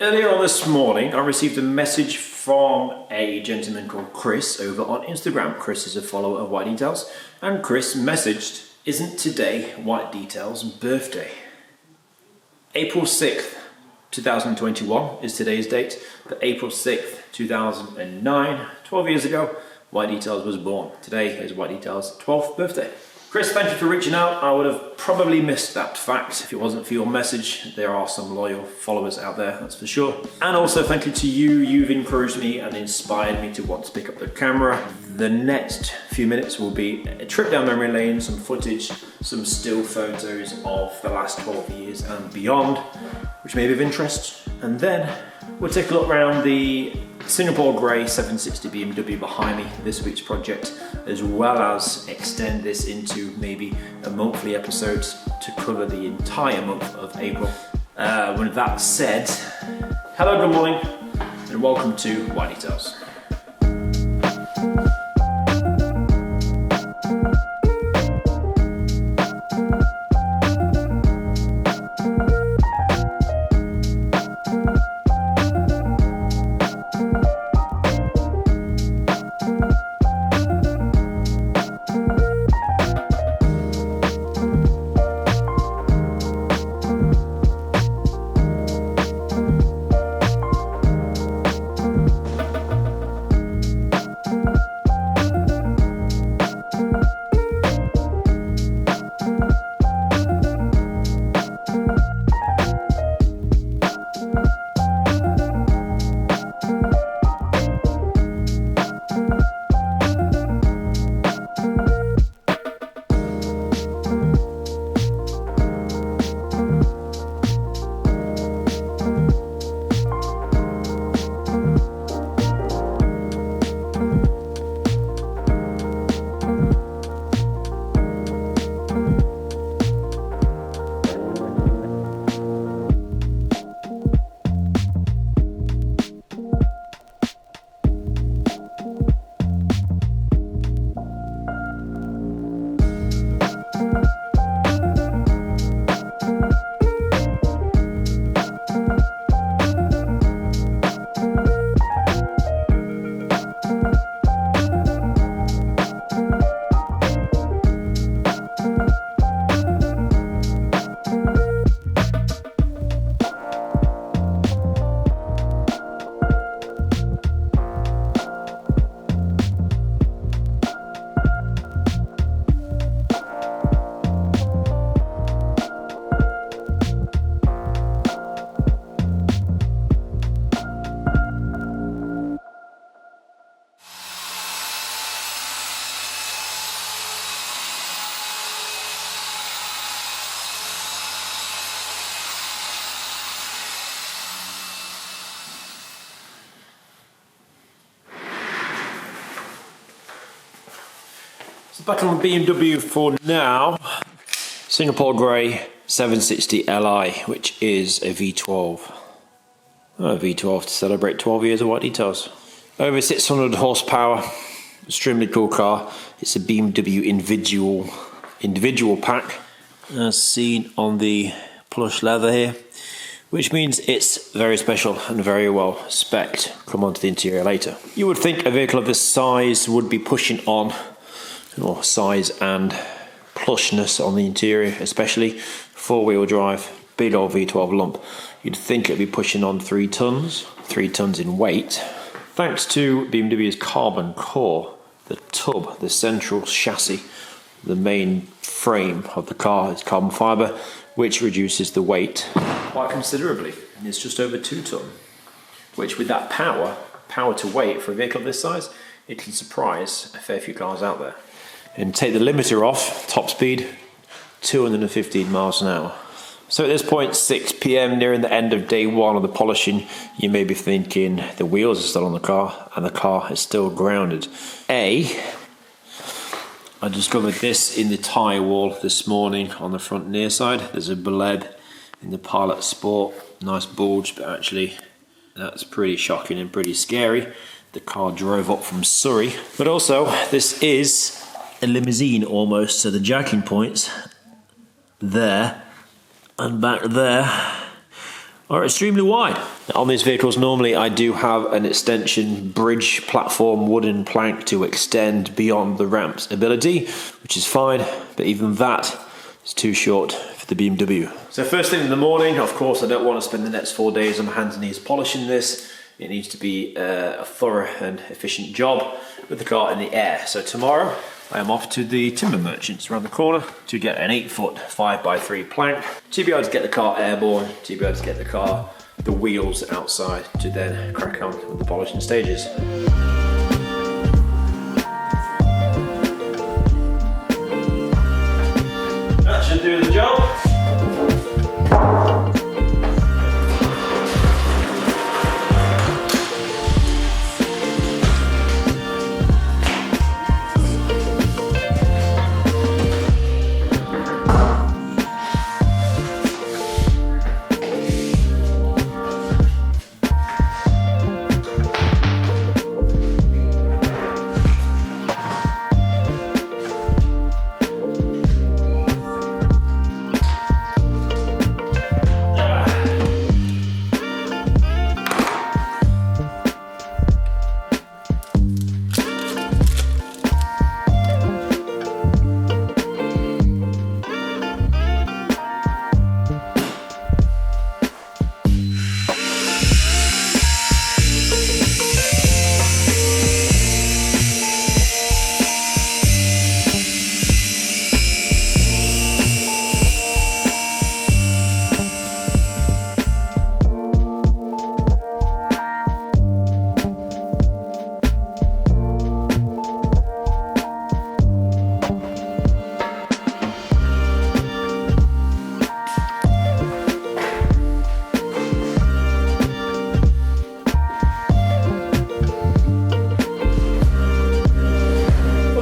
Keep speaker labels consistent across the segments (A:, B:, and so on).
A: Earlier on this morning, I received a message from a gentleman called Chris over on Instagram. Chris is a follower of WhiteDetails, and Chris messaged, "Isn't today WhiteDetails' birthday?" April 6th, 2021 is today's date, but April 6th, 2009, 12 years ago, WhiteDetails was born. Today is WhiteDetails' 12th birthday. Chris, thank you for reaching out. I would have probably missed that fact if it wasn't for your message. There are some loyal followers out there, that's for sure. And also thank you to you. You've encouraged me and inspired me to want to pick up the camera. The next few minutes will be a trip down memory lane, some footage, some still photos of the last 12 years and beyond, which may be of interest. And then we'll take a look around the Singapore Grey 760 BMW behind me, this week's project, as well as extend this into maybe a monthly episode to cover the entire month of April. With that said, hello, good morning, and welcome to WhiteDetails. So back on the BMW for now, Singapore Grey 760 Li, which is a V12. A V12 to celebrate 12 years of WhiteDetails. Over 600 horsepower, extremely cool car. It's a BMW individual pack, as seen on the plush leather here, which means it's very special and very well spec'd. Come on to the interior later. You would think a vehicle of this size would be pushing on more size and plushness on the interior, especially four-wheel drive, big old V12 lump. You'd think it'd be pushing on 3 tons in weight. Thanks to BMW's carbon core, the tub, the central chassis, the main frame of the car is carbon fibre, which reduces the weight quite considerably. And it's just over 2 ton, which with that power to weight for a vehicle of this size, it can surprise a fair few cars out there. And take the limiter off, top speed, 215 miles an hour. So at this point, 6 PM, nearing the end of day one of the polishing, you may be thinking the wheels are still on the car and the car is still grounded. I discovered this in the tyre wall this morning on the front near side. There's a bleb in the Pilot Sport, nice bulge, but actually that's pretty shocking and pretty scary. The car drove up from Surrey, but also this is a limousine almost, so the jacking points there and back there are extremely wide. On these vehicles normally I do have an extension bridge platform wooden plank to extend beyond the ramp's ability, which is fine, but even that is too short for the BMW. So first thing in the morning, of course I don't want to spend the next 4 days on my hands and knees polishing this. It needs to be a thorough and efficient job with the car in the air. So tomorrow I am off to the timber merchants around the corner to get an 8-foot 5x3 plank to be able to get the car airborne, to be able to get the wheels outside, to then crack on with the polishing stages. That should do the job.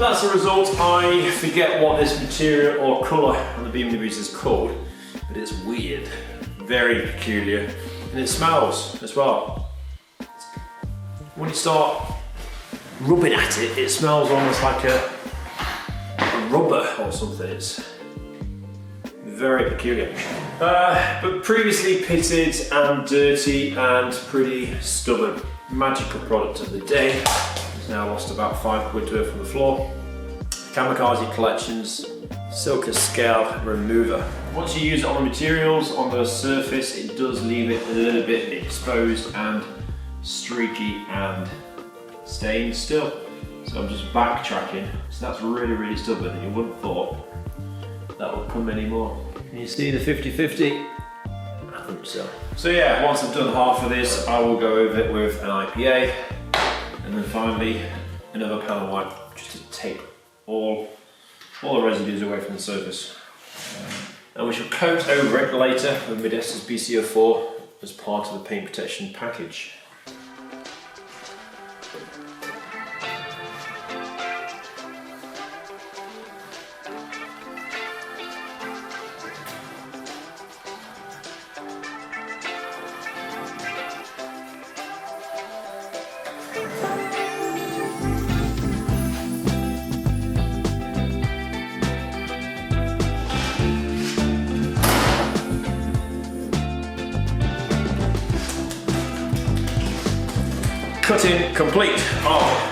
A: As a result, I forget what this material or colour on the BMWs is called, but it's weird, very peculiar, and it smells as well. When you start rubbing at it, it smells almost like a rubber or something. It's very peculiar. But previously pitted and dirty and pretty stubborn. Magical product of the day. It's now lost about £5 to it from the floor. Kamikaze Collections Silka Scale Remover. Once you use it on the materials, on the surface, it does leave it a little bit exposed and streaky and stained still. So I'm just backtracking. So that's really, really stubborn, and you wouldn't have thought that would come anymore. Can you see the 50-50? I think so. So yeah, once I've done half of this, I will go over it with an IPA, and then finally another panel wipe just to tape all the residues away from the surface. And we shall coat over it later with Modesty's BCO4 as part of the paint protection package. Cutting complete on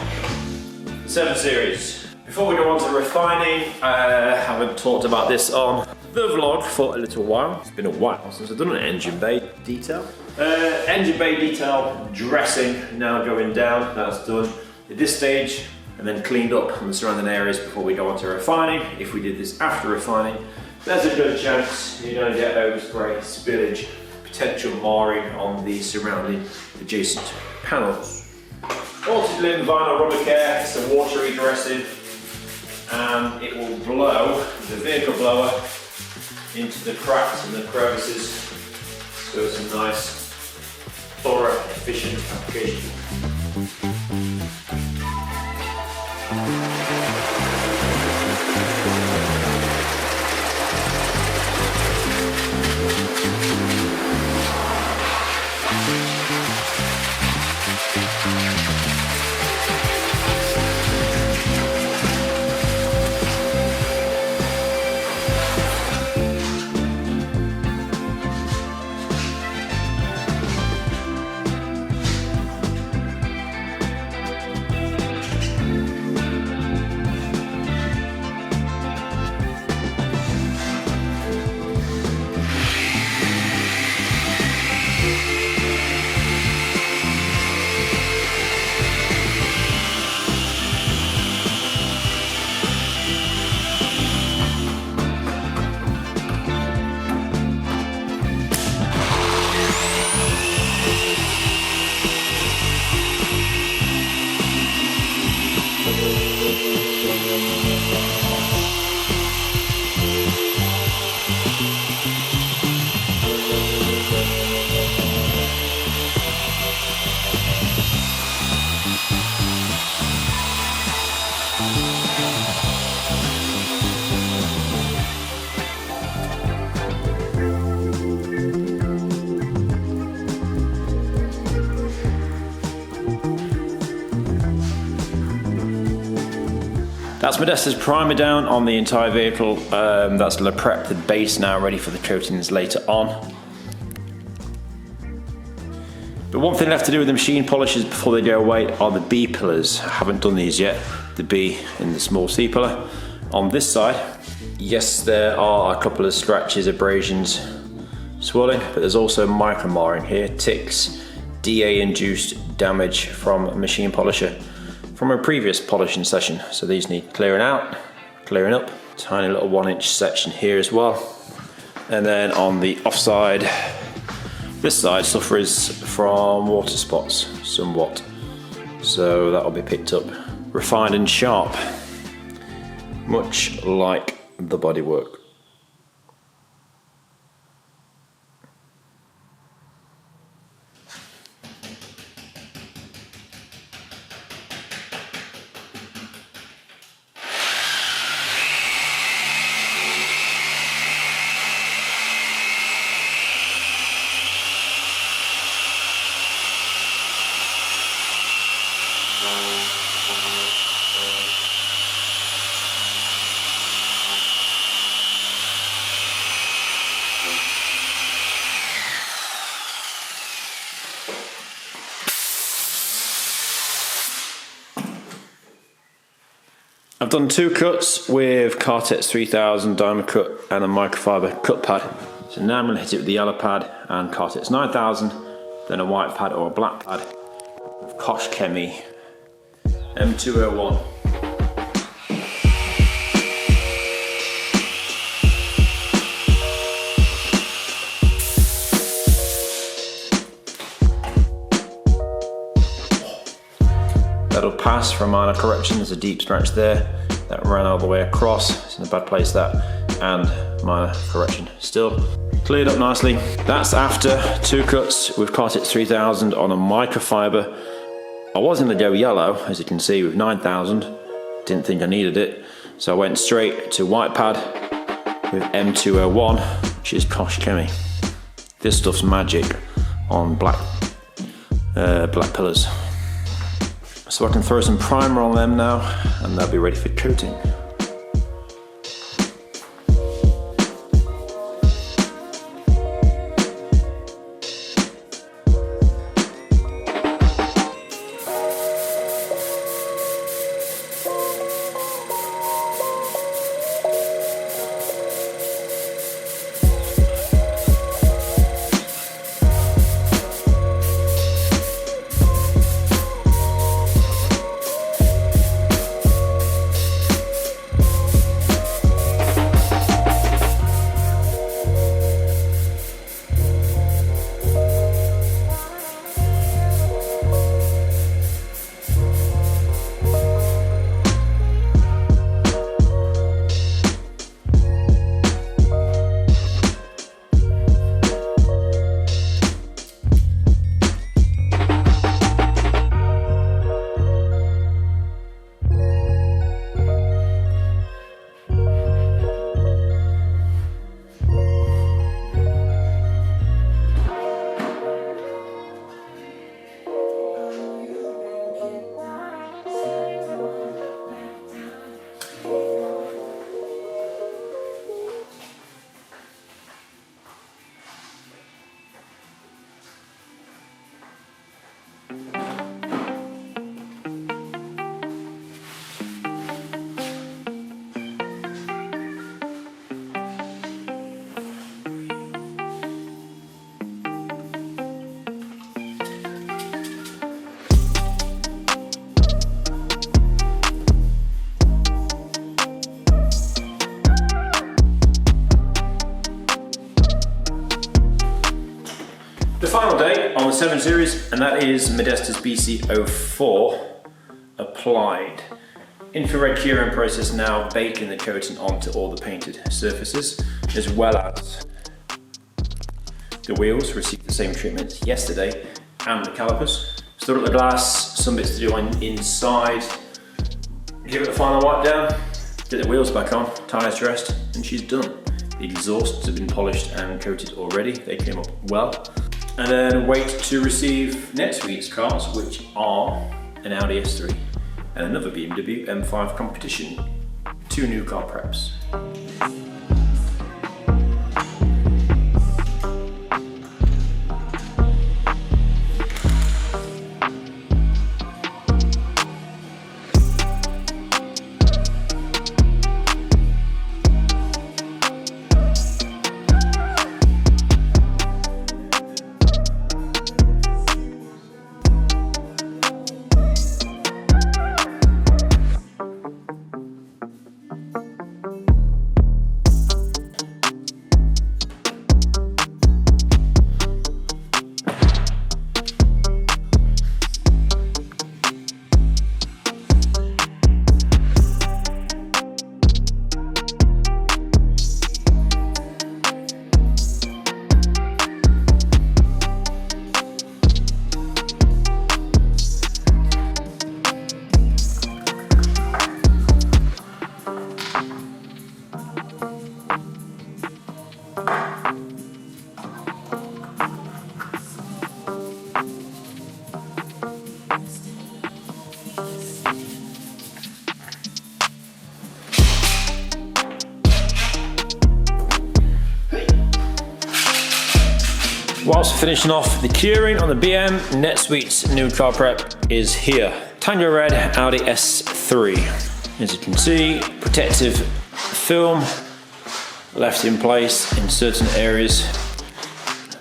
A: 7 Series. Before we go on to refining, I haven't talked about this on the vlog for a little while. It's been a while since I've done an engine bay detail. Engine bay detail dressing now going down, that's done at this stage, and then cleaned up on the surrounding areas before we go on to refining. If we did this after refining, there's a good chance you're going to get overspray, spillage, potential marring on the surrounding adjacent panels. Multi-limb vinyl rubber care, some watery dressing, and it will blow the vehicle blower into the cracks and the crevices, so it's a nice, thorough, efficient application. That's Modesta's primer down on the entire vehicle. That's prepped the base now, ready for the coatings later on. But one thing left to do with the machine polishes before they go away are the B pillars. I haven't done these yet, the B and the small C pillar. On this side, yes, there are a couple of scratches, abrasions, swirling, but there's also micro marring here, ticks, DA-induced damage from a machine polisher from a previous polishing session. So these need clearing out, clearing up. Tiny little 1-inch section here as well. And then on the offside, this side suffers from water spots somewhat. So that'll be picked up, refined and sharp, much like the bodywork. I've done 2 cuts with Cartex 3000 diamond cut and a microfiber cut pad. So now I'm going to hit it with the yellow pad and Cartex 9000, then a white pad or a black pad with Kosh Chemie M201. That'll pass for a minor correction. There's a deep scratch there that ran all the way across. It's in a bad place, that, and minor correction. Still cleared up nicely. That's after 2 cuts with Cartex 3000 on a microfiber. I was going to go yellow, as you can see, with 9000. Didn't think I needed it, so I went straight to white pad with M201, which is Kosh Chemie. This stuff's magic on black pillars. So I can throw some primer on them now and they'll be ready for coating. The final day on the 7 Series, and that is Modesta's BC04 applied. Infrared curing process now, baking the coating onto all the painted surfaces, as well as the wheels received the same treatment yesterday, and the calipers. Still at the glass, some bits to do on inside. Give it a final wipe down, get the wheels back on, tyres dressed, and she's done. The exhausts have been polished and coated already, they came up well. And then wait to receive next week's cars, which are an Audi S3 and another BMW M5 competition. 2 new car preps. Whilst finishing off the curing on the BM, NetSuite's new car prep is here. Tango Red Audi S3. As you can see, protective film left in place in certain areas.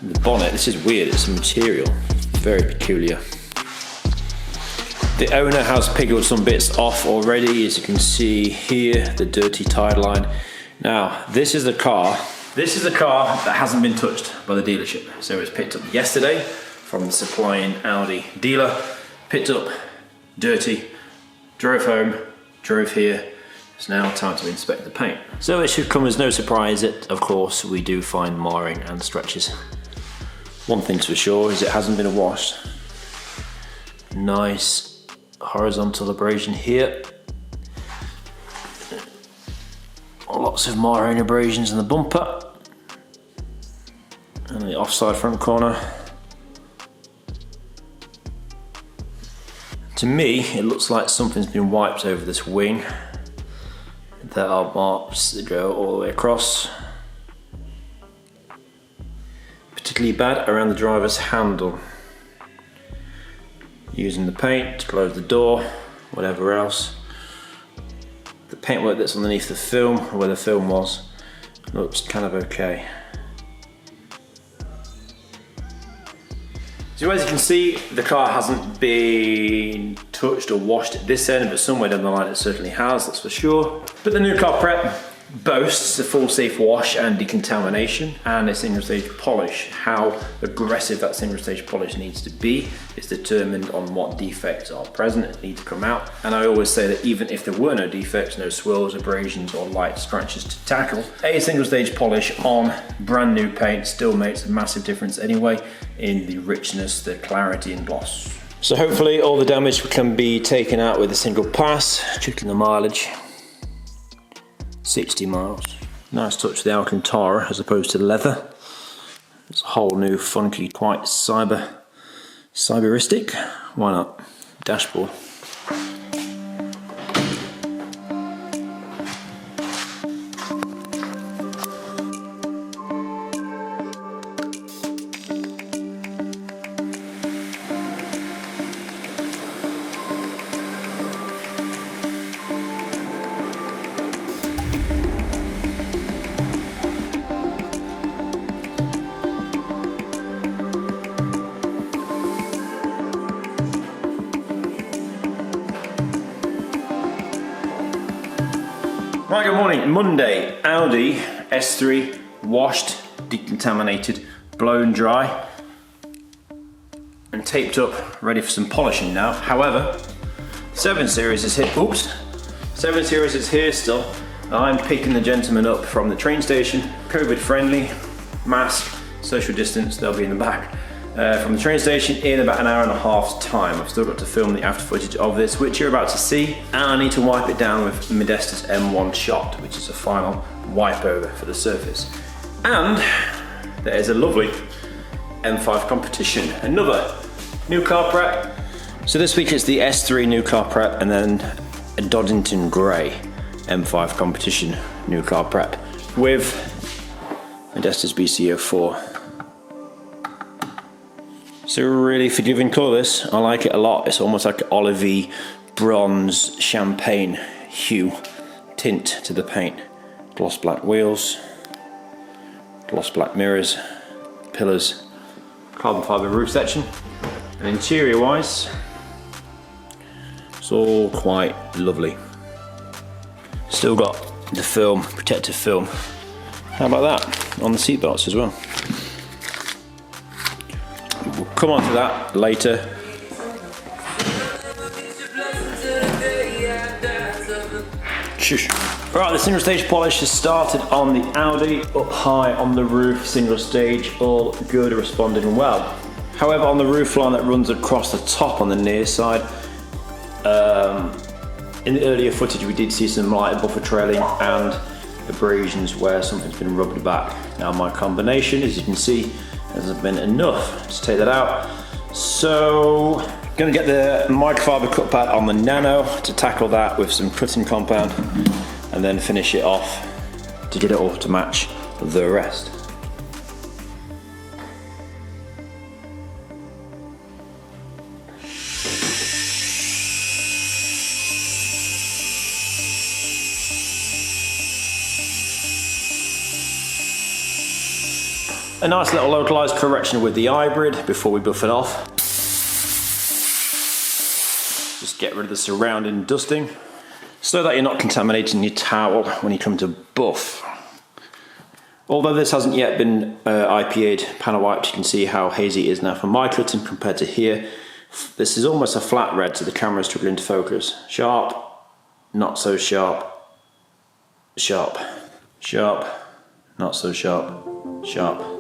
A: The bonnet, this is weird, it's a material, very peculiar. The owner has pickled some bits off already, as you can see here, the dirty tide line. Now, this is the car that hasn't been touched by the dealership. So it was picked up yesterday from the supplying Audi dealer, picked up, dirty, drove home, drove here. It's now time to inspect the paint. So it should come as no surprise that, of course, we do find marring and scratches. One thing's for sure is it hasn't been washed. Nice horizontal abrasion here. Lots of marring abrasions in the bumper and the offside front corner. To me, it looks like something's been wiped over this wing. There are marks that go all the way across. Particularly bad around the driver's handle. Using the paint to close the door, whatever else. The paintwork that's underneath the film, or where the film was, looks kind of okay. So as you can see, the car hasn't been touched or washed at this end, but somewhere down the line it certainly has, that's for sure. But the new car prep boasts a full safe wash and decontamination and a single stage polish. How aggressive that single stage polish needs to be is determined on what defects are present and need to come out. And I always say that even if there were no defects, no swirls, abrasions or light scratches to tackle, a single stage polish on brand new paint still makes a massive difference anyway in the richness, the clarity and gloss. So hopefully all the damage can be taken out with a single pass. Checking the mileage. 60 miles. Nice touch of the Alcantara as opposed to leather. It's a whole new funky, quite cyberistic. Why not? Dashboard. Right, good morning. Monday, Audi S3 washed, decontaminated, blown dry and taped up, ready for some polishing now. However, 7 Series is here. Oops, 7 Series is here still. I'm picking the gentleman up from the train station, COVID friendly, mask, social distance, they'll be in the back. From the train station in about an hour and a half's time. I've still got to film the after footage of this, which you're about to see, and I need to wipe it down with Modesta's M1 Shot, which is a final wipe over for the surface. And there is a lovely M5 competition, another new car prep, So this week it's the S3 new car prep and then a Doddington Grey M5 competition new car prep with Modesta's BC04. It's a really forgiving colour this, I like it a lot. It's almost like an olivey, bronze, champagne hue tint to the paint. Gloss black wheels, gloss black mirrors, pillars, carbon fibre roof section, and interior wise it's all quite lovely. Still got the film, protective film. How about that on the seat belts as well? We'll come on to that later. Shush. Right, the single stage polish has started on the Audi, up high on the roof, single stage, all good, responding well. However, on the roof line that runs across the top on the near side, in the earlier footage we did see some light buffer trailing and abrasions where something's been rubbed back. Now my combination, as you can see, hasn't been enough to take that out. So I'm going to get the microfiber cut pad on the Nano to tackle that with some cutting compound and then finish it off to get it all to match the rest. A nice little localised correction with the hybrid before we buff it off. Just get rid of the surrounding dusting so that you're not contaminating your towel when you come to buff. Although this hasn't yet been IPA'd, panel wiped, you can see how hazy it is now from my cutting compared to here. This is almost a flat red, so the camera's struggling to focus. Sharp, not so sharp, sharp, sharp, not so sharp, sharp.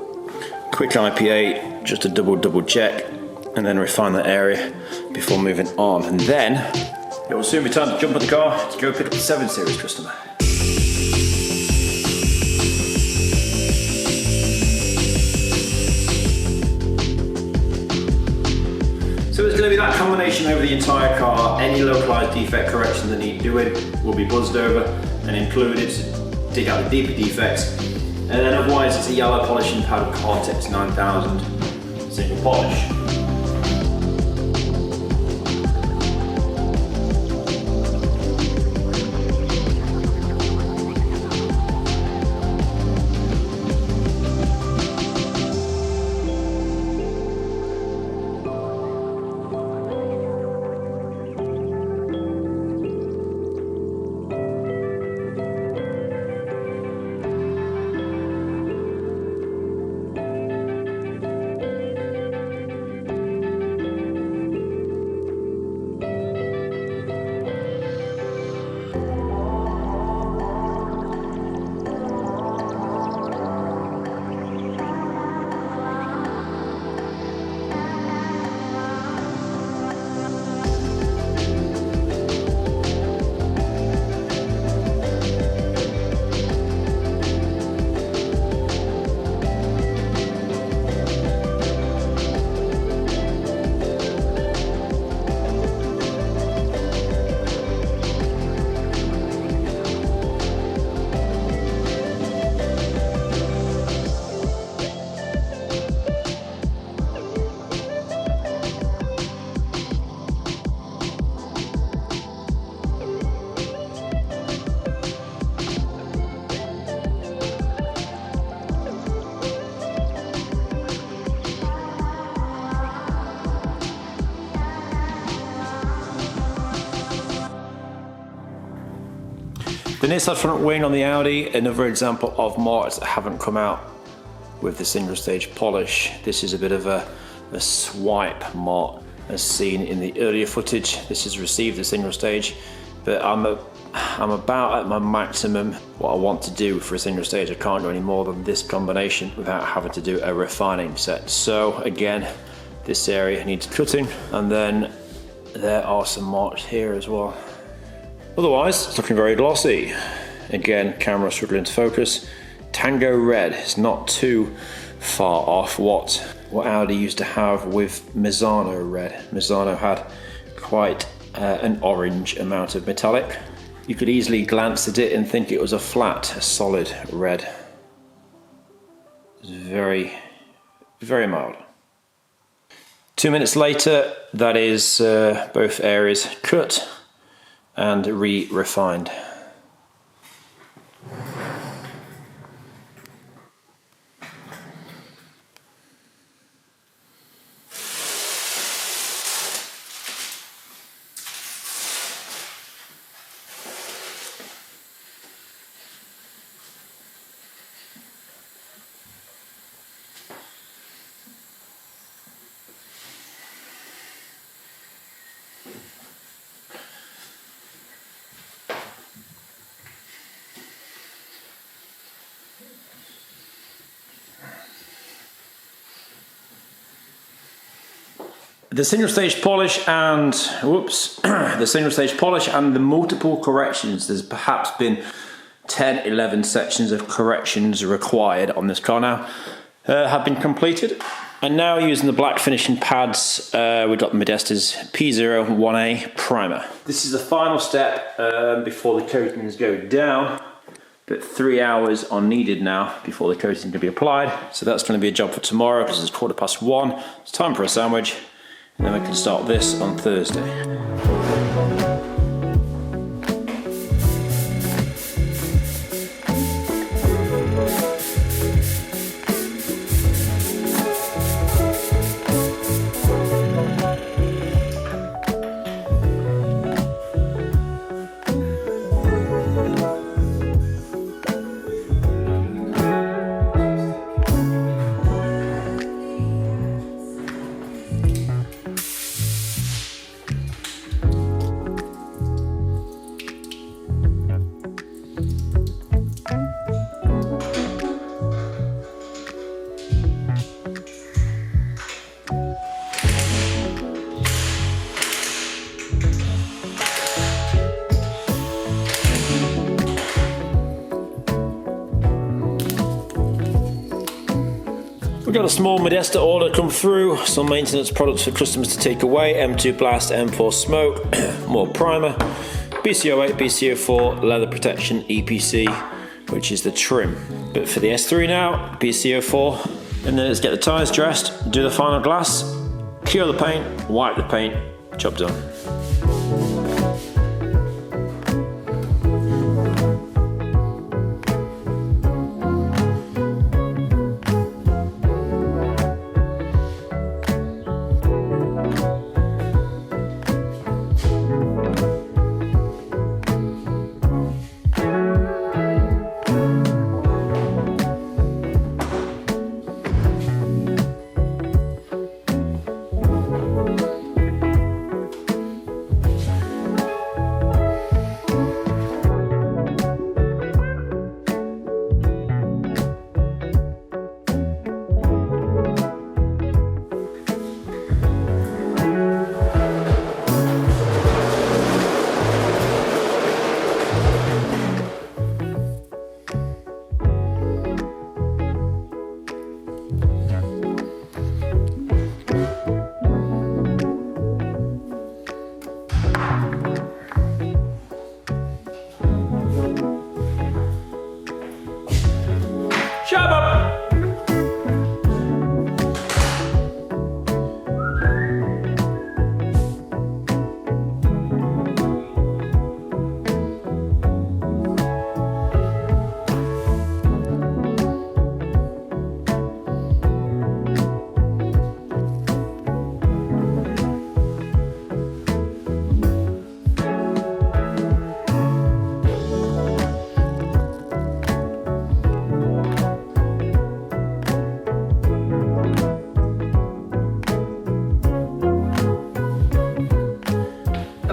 A: Quick IPA, just a double check, and then refine that area before moving on. And then it will soon be time to jump in the car to go pick up the 7 Series customer. So it's going to be that combination over the entire car. Any localised defect correction that need doing will be buzzed over and included to dig out the deeper defects. And then otherwise it's a yellow polishing pad with Cortex 9000 single polish. The near side front wing on the Audi, another example of marks that haven't come out with the single stage polish. This is a bit of a swipe mark as seen in the earlier footage. This has received the single stage, but I'm about at my maximum what I want to do for a single stage. I can't go any more than this combination without having to do a refining set. So again, this area needs cutting, and then there are some marks here as well. Otherwise, it's looking very glossy. Again, camera struggling to focus. Tango red is not too far off what what Audi used to have with Misano red. Misano had quite an orange amount of metallic. You could easily glance at it and think it was a flat, a solid red. It was very, very mild. 2 minutes later, that is both areas cut and re-refined. The single stage polish and the multiple corrections. There's perhaps been 10, 11 sections of corrections required on this car now have been completed. And now using the black finishing pads, we've got the Modesta's P01A primer. This is the final step before the coatings go down. But 3 hours are needed now before the coating can be applied. So that's going to be a job for tomorrow because it's 1:15. It's time for a sandwich. And then we can start this on Thursday. We've got a small Modesta order come through, some maintenance products for customers to take away, M2 Blast, M4 Smoke, more primer, BCO8, BCO4, leather protection, EPC, which is the trim. But for the S3 now, BCO4, and then let's get the tyres dressed, do the final glass, cure the paint, wipe the paint, job done.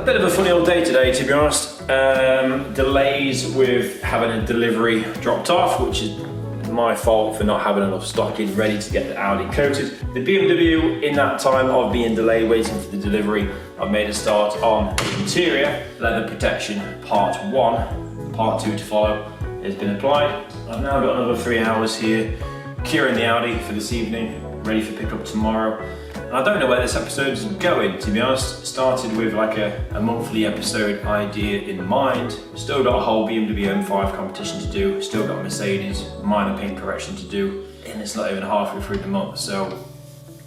A: Bit of a funny old day today, to be honest. Delays with having a delivery dropped off, which is my fault for not having enough stock in ready to get the Audi coated. The BMW, in that time of being delayed waiting for the delivery, I've made a start on the interior. Leather protection part 1, part 2 to follow has been applied. I've now got another 3 hours here curing the Audi for this evening, ready for pickup tomorrow. And I don't know where this episode is going, to be honest. Started with like a monthly episode idea in mind. Still got a whole BMW M5 competition to do. Still got Mercedes minor paint correction to do. And it's not even halfway through the month, so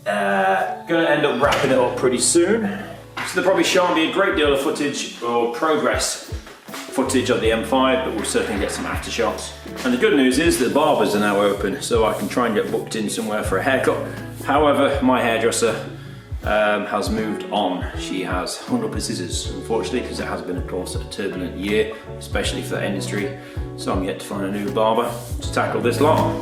A: gonna end up wrapping it up pretty soon. So there probably shan't be a great deal of footage or progress footage of the M5, but we'll certainly get some aftershots. And the good news is the barbers are now open, so I can try and get booked in somewhere for a haircut. However, my hairdresser has moved on. She has hung up her scissors, unfortunately, because it has been, of course, a turbulent year, especially for that industry. So I'm yet to find a new barber to tackle this lot.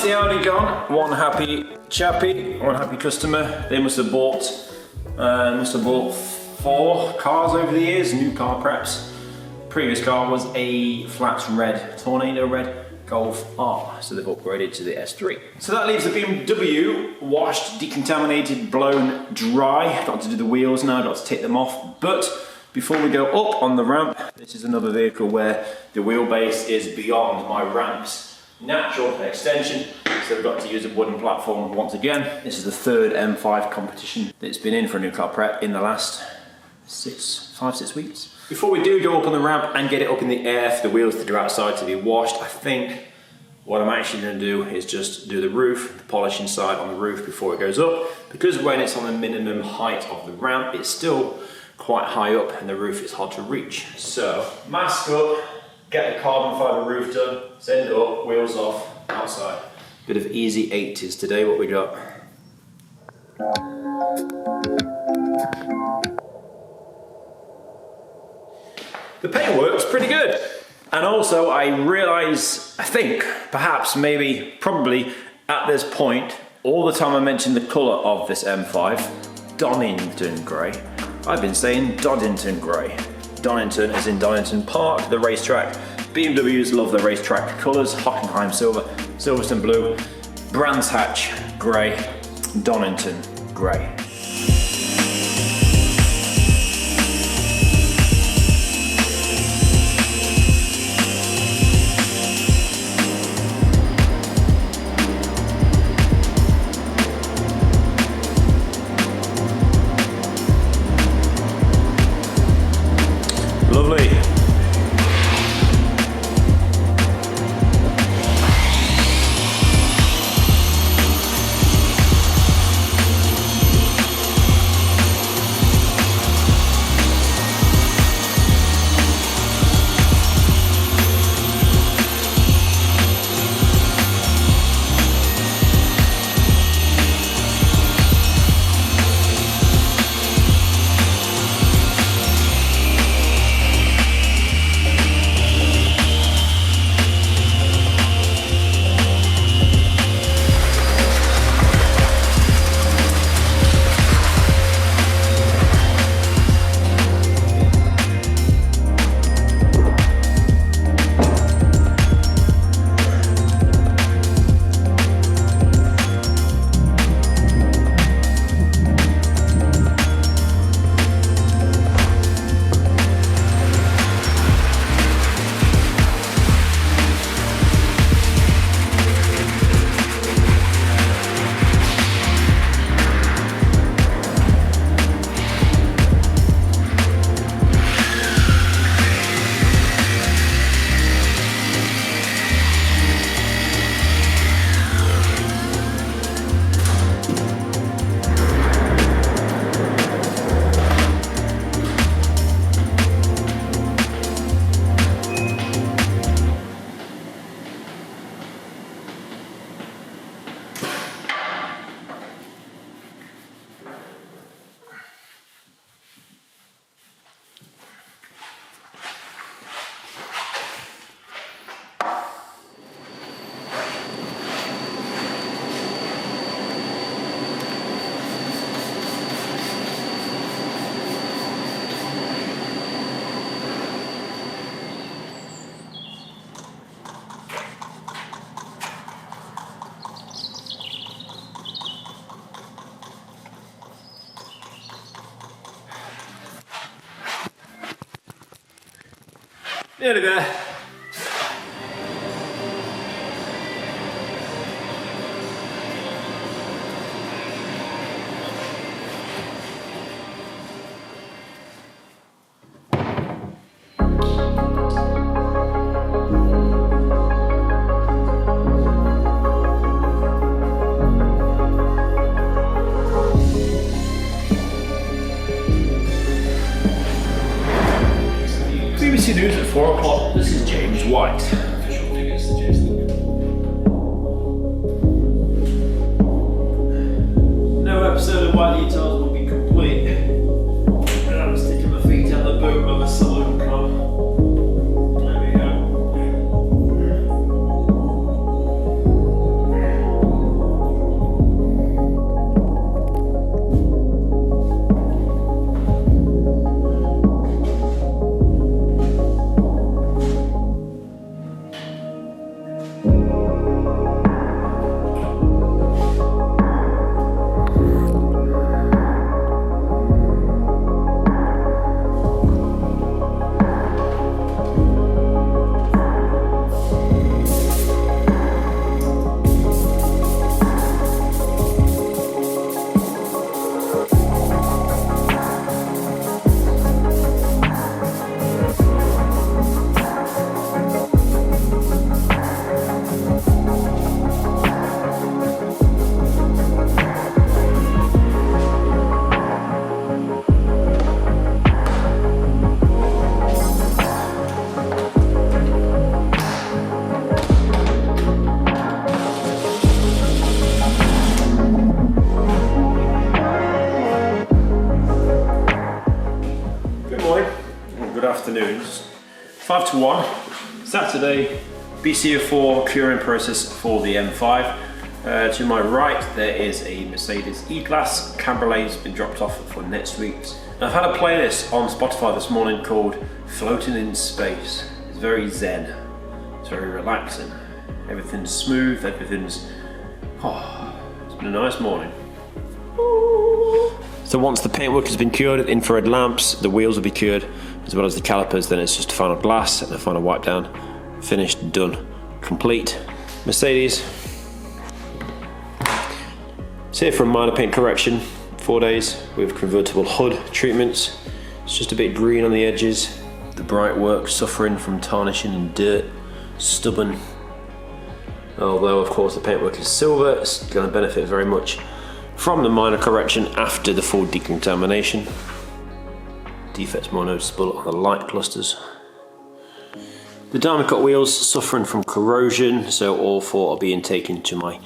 A: The Audi gone. One happy chappy, one happy customer. They must have bought 4 cars over the years, new car preps. Previous car was a flat red, tornado red Golf R, so they've upgraded to the S3. So that leaves the BMW washed, decontaminated, blown dry. Got to do the wheels now, got to take them off. But before we go up on the ramp, this is another vehicle where the wheelbase is beyond my ramp's natural extension, so we've got to use a wooden platform once again. This is the 3rd M5 competition that's been in for a new car prep in the last 5-6 weeks. Before we do go up on the ramp and get it up in the air for the wheels to go outside to be washed, I think what I'm actually going to do is just do the roof, the polish inside on the roof before it goes up, because when it's on the minimum height of the ramp, it's still quite high up and the roof is hard to reach. So mask up, get the carbon fibre roof done, send it up, wheels off, outside. Bit of easy 80s today, what we got. The paintwork's pretty good. And also I realise, I think, perhaps, maybe, probably at this point, all the time I mention the colour of this M5, Donington Grey, I've been saying Doddington Grey. Donington is in Donington Park, the racetrack. BMWs love the racetrack colours, Hockenheim silver, Silverstone blue, Brands Hatch grey, Donington grey. Lovely. Nearly there. BBC News at 4 o'clock. This is James White. No episode of WhiteDetails will be complete. And I'm sticking my feet out the boot of a saloon car. There we go. Afternoons, 5 to 1, Saturday, BCO4 curing process for the M5. To my right there is a Mercedes E-Class Cabriolet has been dropped off for next week. I've had a playlist on Spotify this morning called Floating in Space. It's very zen, it's very relaxing, everything's smooth, it's been a nice morning. So once the paintwork has been cured, infrared lamps, the wheels will be cured, as well as the calipers, then it's just a final glass and a final wipe down. Finished, done, complete. Mercedes. It's here for a minor paint correction, 4 days with convertible hood treatments. It's just a bit green on the edges. The bright work suffering from tarnishing and dirt, stubborn. Although of course the paintwork is silver, it's going to benefit very much from the minor correction after the full decontamination. Defects more noticeable on the light clusters. The diamond cut wheels suffering from corrosion, so all 4 are being taken to my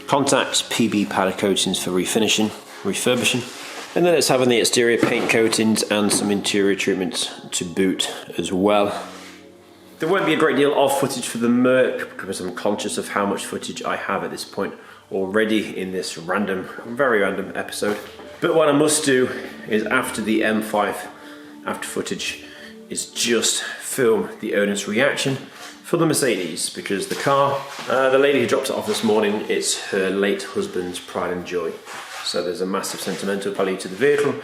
A: contacts, PB powder coatings for refurbishing. And then it's having the exterior paint coatings and some interior treatments to boot as well. There won't be a great deal of footage for the Merc because I'm conscious of how much footage I have at this point already in this very random episode. But what I must do is after the M5 after footage is just film the owner's reaction for the Mercedes, because the car, the lady who dropped it off this morning, it's her late husband's pride and joy. So there's a massive sentimental value to the vehicle,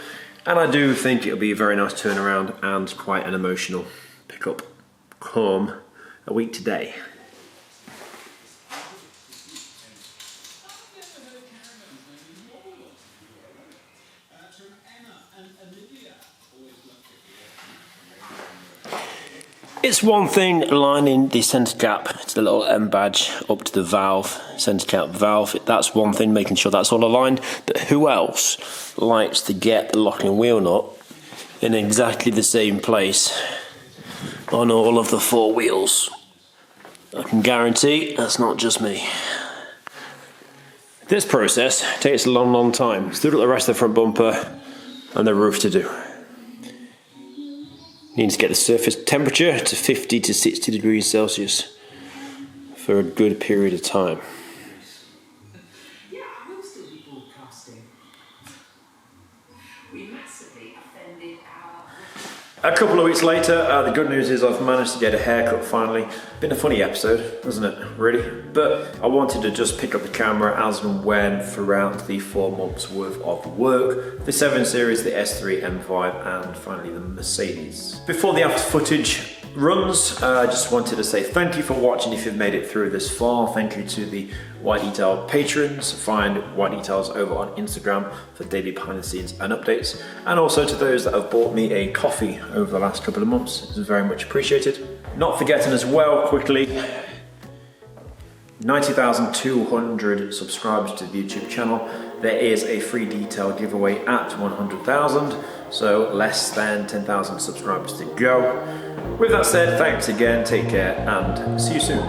A: and I do think it'll be a very nice turnaround and quite an emotional pickup come a week today. It's one thing lining the centre cap to the little M badge up to the valve, centre cap valve. That's one thing, making sure that's all aligned. But who else likes to get the locking wheel nut in exactly the same place on all of the 4 wheels? I can guarantee that's not just me. This process takes a long time. Still got the rest of the front bumper and the roof to do. Need to get the surface temperature to 50 to 60 degrees Celsius for a good period of time. A couple of weeks later, the good news is I've managed to get a haircut finally. Been a funny episode, hasn't it, really? But I wanted to just pick up the camera as and when throughout the 4 months worth of work. The 7 Series, the S3, M5 and finally the Mercedes. Before the after footage, runs. I just wanted to say thank you for watching if you've made it through this far. Thank you to the White Detail patrons. Find White Details over on Instagram for daily behind the scenes and updates. And also to those that have bought me a coffee over the last couple of months. It's very much appreciated. Not forgetting as well, quickly, 90,200 subscribers to the YouTube channel. There is a free detail giveaway at 100,000, so less than 10,000 subscribers to go. With that said, thanks again, take care, and see you soon.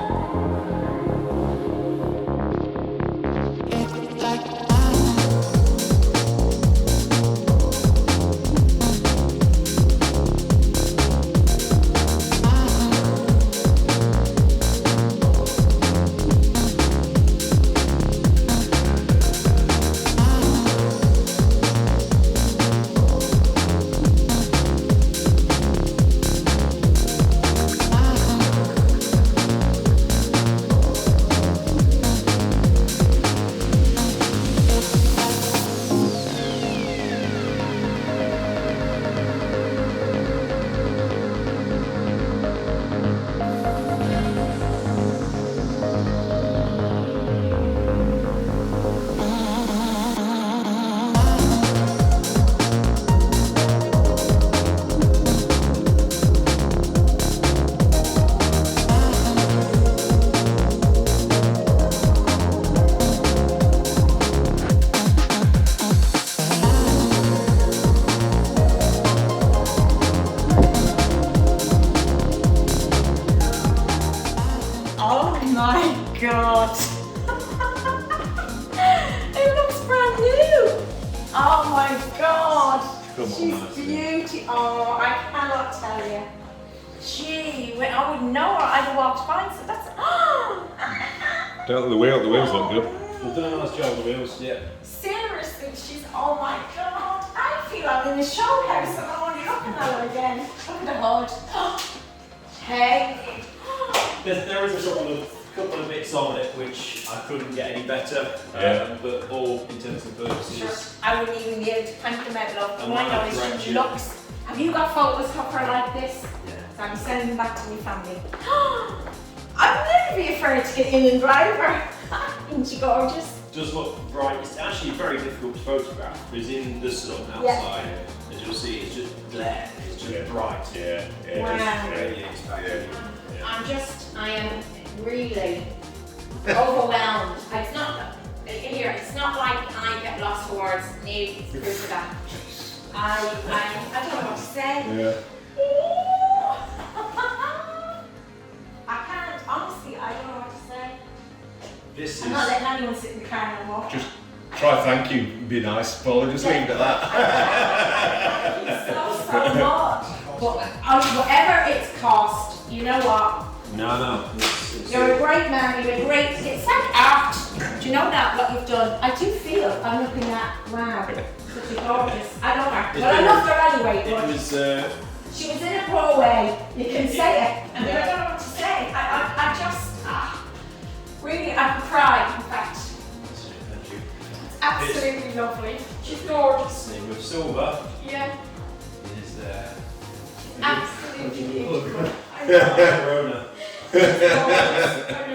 B: God. It looks brand new. Oh my God. She's beauty. Oh, I cannot tell you. Gee, I wouldn't know her. I'd have walked by, so that's.
C: Don't the wheels look good.
A: We've done a nice job of the wheels, yeah.
B: Seriously, she's. Oh my God. I feel I'm in the show house and I'm only looking at her again. Look at the hood. Hey.
A: There is a couple of bits on it which I couldn't get any better, but all intents and purposes.
B: Sure. I wouldn't even be able to point them out, love. To my knowledge, she looks. Have you got photos of her like this?
A: Yeah.
B: So I'm sending them back to my family. I'd never be afraid to get in and drive her. Isn't she gorgeous?
A: Does look bright. It's actually very difficult to photograph because in the sun outside, as you'll see, it's just glare. It's just bright.
C: Yeah.
B: Wow. I am really overwhelmed. It's not here. It's not like I get lost for words. Need proof of that. I don't know what to say.
C: Yeah.
B: I can't. Honestly, I don't know what to say.
A: This
B: I'm not letting anyone sit in the car no more.
C: Just try thank you and be nice, Paul. Just leave it at that.
B: Thank you so much. But whatever it's cost, you know what?
A: No.
B: You're a great man, you're a great, it's like art. Do you know that, what you've done? I do feel I'm looking at, wow, such a gorgeous. I love her, but I loved her anyway.
A: It was,
B: she was in a poor way, you can say it. I mean, I don't know what to say. I just, really, I could cry, in fact.
A: thank you.
B: It's absolutely lovely. She's gorgeous.
A: Name of silver.
B: Yeah.
A: Is
B: Absolutely beautiful.
A: Corona.
B: She's gorgeous.